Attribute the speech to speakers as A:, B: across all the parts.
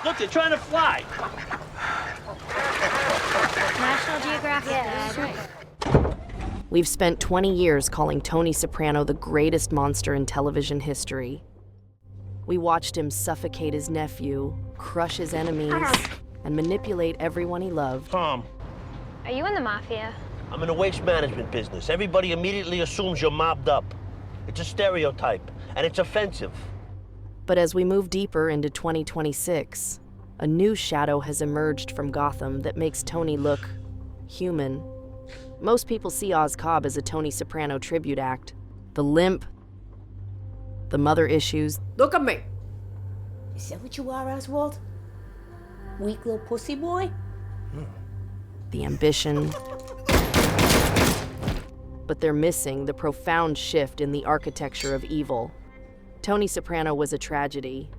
A: Look, they're trying to fly.
B: National Geographic. Yeah, that's right.
C: We've spent 20 years calling Tony Soprano the greatest monster in television history. We watched him suffocate his nephew, crush his enemies, and manipulate everyone he loved.
A: Tom,
B: Are you in the mafia?
A: I'm in the waste management business. Everybody immediately assumes you're mobbed up. It's a stereotype, and it's offensive.
C: But as we move deeper into 2026, a new shadow has emerged from Gotham that makes Tony look human. Most people see Oz Cobb as a Tony Soprano tribute act. The limp, the mother issues.
D: Look at me. Is that what you are, Oswald? Weak little pussy boy?
C: The ambition. But they're missing the profound shift in the architecture of evil. Tony Soprano was a tragedy.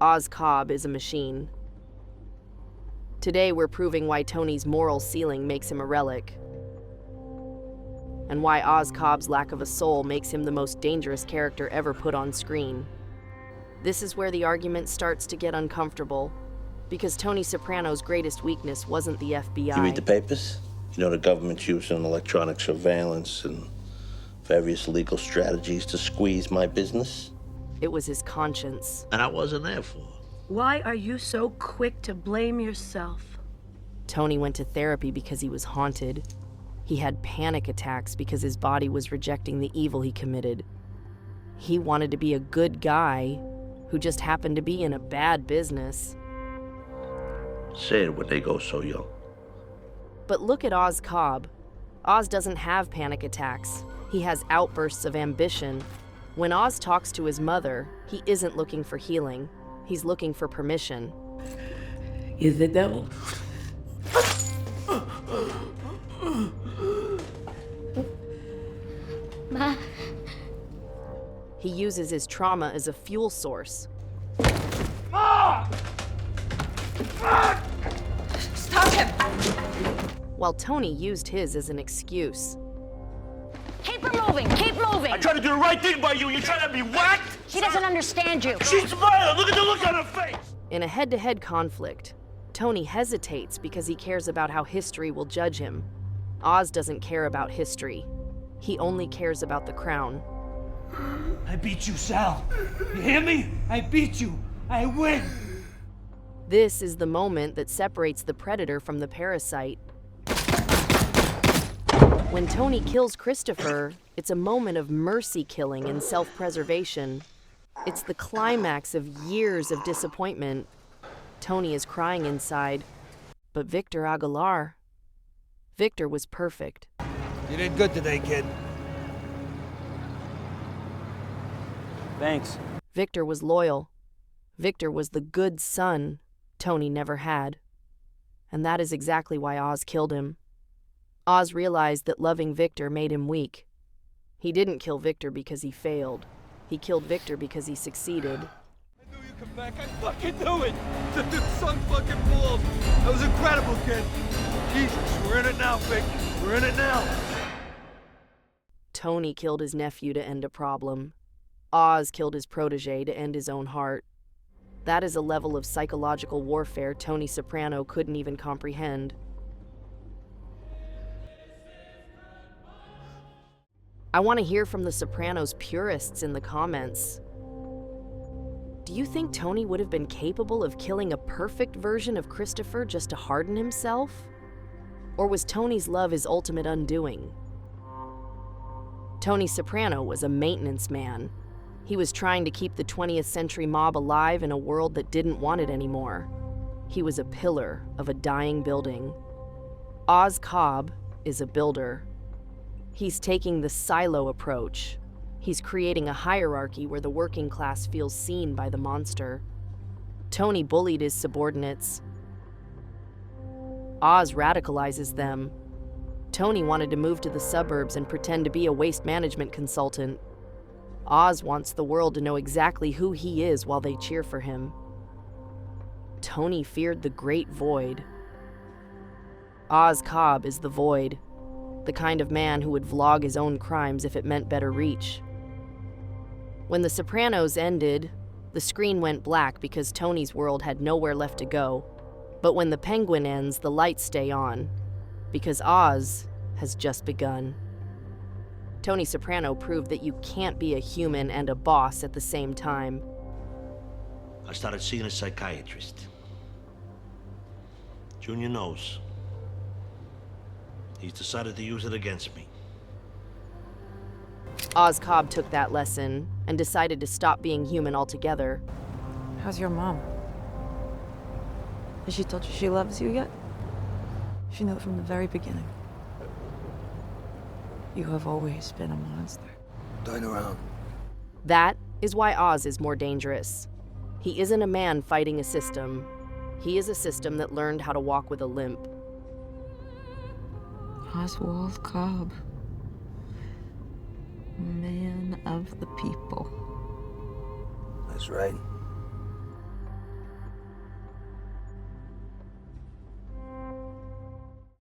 C: Oz Cobb is a machine. Today we're proving why Tony's moral ceiling makes him a relic, and why Oz Cobb's lack of a soul makes him the most dangerous character ever put on screen. This is where the argument starts to get uncomfortable, because Tony Soprano's greatest weakness wasn't the FBI.
E: You read the papers? You know the government's using electronic surveillance and various legal strategies to squeeze my business?
C: It was his conscience.
A: And I wasn't there for it.
F: Why are you so quick to blame yourself?
C: Tony went to therapy because he was haunted. He had panic attacks because his body was rejecting the evil he committed. He wanted to be a good guy who just happened to be in a bad business.
E: Say it when they go so young.
C: But look at Oz Cobb. Oz doesn't have panic attacks. He has outbursts of ambition. When Oz talks to his mother, he isn't looking for healing. He's looking for permission.
D: You're the devil.
B: Ma.
C: He uses his trauma as a fuel source.
D: Stop him!
C: While Tony used his as an excuse.
B: Keep her moving. Keep moving.
A: I tried to do the right thing by you. You trying to have me whacked?
B: She doesn't understand you.
A: She's violent. Look at the look on her face.
C: In a head-to-head conflict, Tony hesitates because he cares about how history will judge him. Oz doesn't care about history. He only cares about the crown.
G: I beat you, Sal. You hear me? I beat you. I win.
C: This is the moment that separates the predator from the parasite. When Tony kills Christopher, it's a moment of mercy killing and self-preservation. It's the climax of years of disappointment. Tony is crying inside, but Victor Aguilar, Victor was perfect.
G: You did good today, kid.
A: Thanks.
C: Victor was loyal. Victor was the good son Tony never had. And that is exactly why Oz killed him. Oz realized that loving Victor made him weak. He didn't kill Victor because he failed. He killed Victor because he succeeded.
G: I knew you'd come back. I fucking knew it. The sun fucking balls. That was incredible, kid. Jesus, we're in it now, Vic. We're in it now.
C: Tony killed his nephew to end a problem. Oz killed his protege to end his own heart. That is a level of psychological warfare Tony Soprano couldn't even comprehend. I want to hear from the Sopranos purists in the comments. Do you think Tony would have been capable of killing a perfect version of Christopher just to harden himself? Or was Tony's love his ultimate undoing? Tony Soprano was a maintenance man. He was trying to keep the 20th century mob alive in a world that didn't want it anymore. He was a pillar of a dying building. Oz Cobb is a builder. He's taking the silo approach. He's creating a hierarchy where the working class feels seen by the monster. Tony bullied his subordinates. Oz radicalizes them. Tony wanted to move to the suburbs and pretend to be a waste management consultant. Oz wants the world to know exactly who he is while they cheer for him. Tony feared the great void. Oz Cobb is the void, the kind of man who would vlog his own crimes if it meant better reach. When The Sopranos ended, The screen went black because Tony's world had nowhere left to go. But when the Penguin ends, the lights stay on, because Oz has just begun. Tony Soprano proved that you can't be a human and a boss at the same time.
A: I started seeing a psychiatrist. Junior knows. He's decided to use it against me.
C: Oz Cobb took that lesson and decided to stop being human altogether.
H: How's your mom? Has she told you she loves you yet? She knew it from the very beginning. You have always been a monster.
G: Turn around.
C: That is why Oz is more dangerous. He isn't a man fighting a system. He is a system that learned how to walk with a limp.
H: Oswald Cobb. Man of the people.
G: That's right.